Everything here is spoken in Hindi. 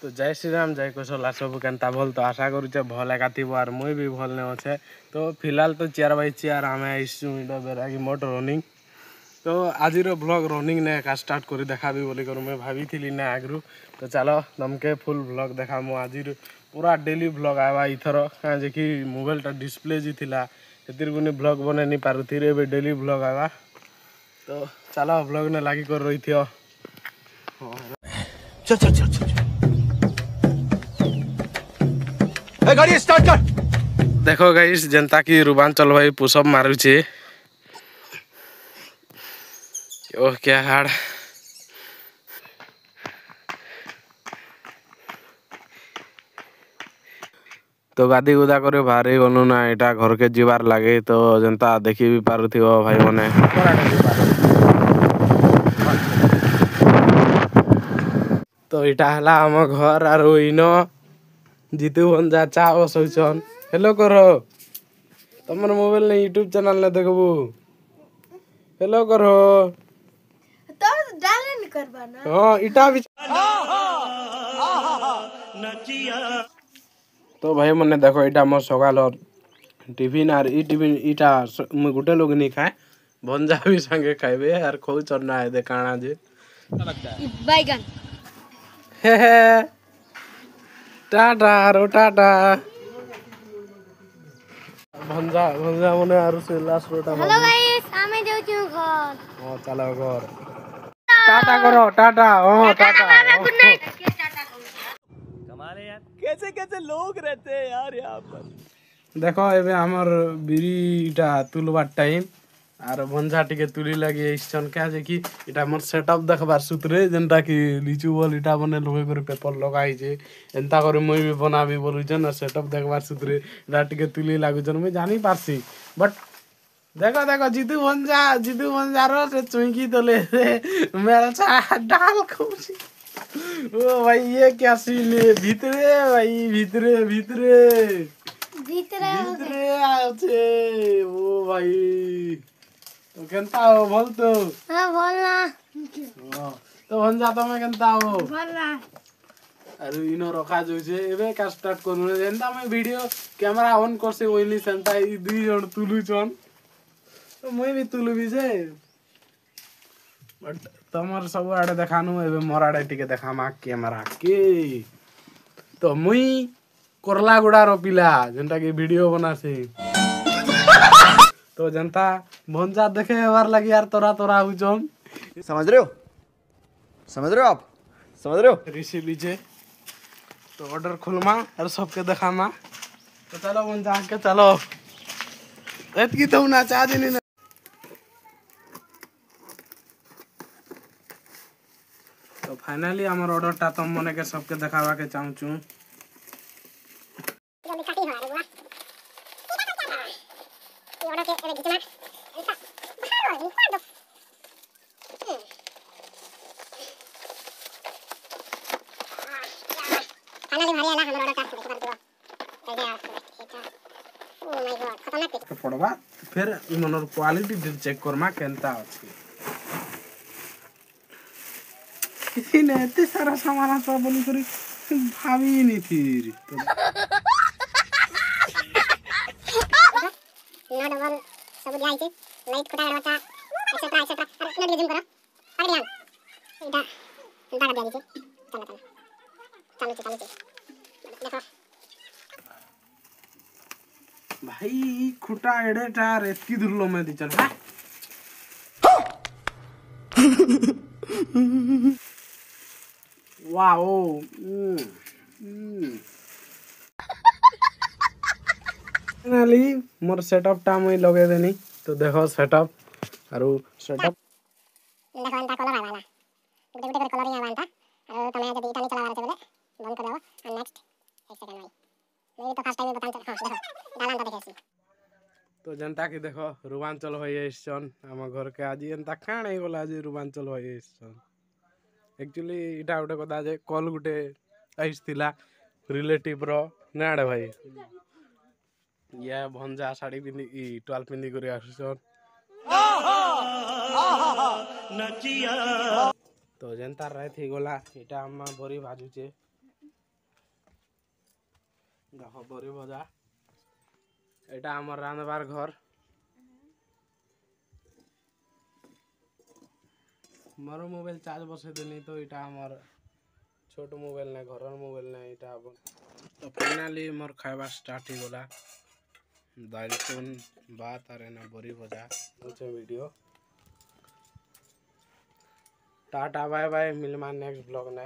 तो जय श्री राम जय कुशला सब केनता भल तो आशा करुचे भल एका थी और मुई भी भल ने अच्छे। तो फिलहाल तो चेयर बाई चेयर आम बेरागी मोट रनिंग। तो आज ब्लॉग रनिंग ने एका स्टार्ट कर देखा बोली मुझे भाभी ना आगु। तो चलो तमके फुल ब्लॉग देखा आज पूरा डेली ब्लॉग आवा इथर कहीं कि मोबाइलटा डिस्प्ले जी थिला से ब्लॉग बन नहीं पारे डेली ब्लॉग आवा। तो चलो ब्लॉग ने लगी कर रही थी। चल चल चल चल गाड़ी स्टार्ट कर। देखो गाइस जनता की रूपांचल भाई पुशअप मारुचे। ओह क्या हाड़। तो गादी गुदा कर बाहरी गलु ना यहाँ घर के जीवार लगे। तो जनता देखी भी पारुथि भाई मैंने तो यहाँ है आम घर आर इन जीतू भंजा चा बसौन। हेलो करो तुम मोबाइल ने यूट्यूब चैनल ने देखबू। हेलो करो तो डाले करवाना। हाँ इटा भी। तो भाई मैंने देखो इटा मोर सकाल टिफिन आर टिफिन इटा मुझे गोटे लोग नहीं खाए भंजा भी संगे खाइबे यार खौ चरना है दे काना जे बैगन हे हे टाटा रो टाटा भंजा भंजा मने आरु से लास्ट रोटा। हेलो गाइस आमे जाऊ छु घर। हां चलो घर टाटा करो टाटा। हां टाटा गुड नाइट। कमाल है यार कैसे कैसे लोग रहते हैं यार यहाँ पर। देखो एबे हमर बिरीटा तुलबार टाइम आर भंजा टिके तुली लगे इसन क्या जे कि इटा मोर सेटअप देखबार सूत्रे जेनटा कि लिचू बॉल इटा बने लोगे करे पेपर लगाई जे एंता करे मुई भी बनाबी बोलु जे ना सेटअप देखबार सूत्रे इटा टिके तुली लागु जन मुई जानी पारसी। बट देखो देखो जीतू भंजा रो से चुईकी तले मेरा सा डाल खूसी। ओ भाई ये क्या सीन है भीतरे भाई भीतरे भीतरे भीतरे आछे ओ भाई। तो केनता हो बोल तो। हां बोलना। तो भंजा तमे केनता हो बोलना। अरे इनो रखा जो छे एबे का स्टार्ट करू जेंता मैं वीडियो कैमरा ऑन करसे ओइली सेंता ई दुई जण तुलु छन। तो मैं भी तुलु भी जे बट तमर सब आडे देखानु एबे मोर आडे टिके देखामा कैमरा के। तो मुई करला गुडा रो पिला जेंटा कि वीडियो बनासे। तो जनता भंजा देखे बार लगी यार तोरा तोरा हुजन समझ रहे हो आप समझ रहे हो। ऋषि लीजिए तो ऑर्डर खुलमा और सबके देखामा। तो चलो भंजा के चलो एतकी तो ना चार्ज नहीं। तो फाइनली हमर ऑर्डर टा तुम मने के सबके देखावा के चाहू छु। पड़वा फिर मनर क्वालिटी चेक करमा केनता अछि। किसी ने इतने सारा सामान आसवा बोली करी भाभी नहीं थी। नो डबल सब दिया है लाइट खुदा करवाता एक्सेट्रा एक्सेट्रा अरे नो जिम करो अरे यार इटा इटा कर दिया चलो चलो चलो चलो देखो भाई खुटा एड़े टार एतकी दुर्लो में दी चल वाओ फाइनली मोर सेटअप टा मैं लगे देनी। तो देखो सेटअप आरो सेटअप देखो अंता कलर आवाला गुटे गुटे कर कलर आवाला और तमे जदी इटा नहीं चला बोले बंद कर दो और नेक्स्ट 1 सेकंड भाई मैं तो फर्स्ट टाइम बता हां देखो डाला अंता देखेसी। तो जनता की देखो रूपांचल होय स्टेशन हम घर के आज एंता काणे गला आज रूपांचल होय स्टेशन। एक्चुअली इटा उठे कदा जे कॉल गुटे आइसथिला रिलेटिव रो नाडे भाई या भंजा साड़ी पिंदी ई 12 पिंदी करी आसुछन। तो जेनता रात ही गला इटा हम भरी भाजुचे দেখো বড়ি ভজা, এটা আমার রান্নাবার ঘর। মোর মোবাইল চার্জ বসে দিলি তো এটা আমার ছোট মোবাইল না, ঘরের মোবাইল না এটা। তো ফাইনালি মোর খাଇବା স্টার্ট ହେଇଗଲା। दाल तुन भात और ना बड़ी भजा मुझे वीडियो टाटा बाय बाय, मिलमा नेक्स्ट ब्लॉग ने।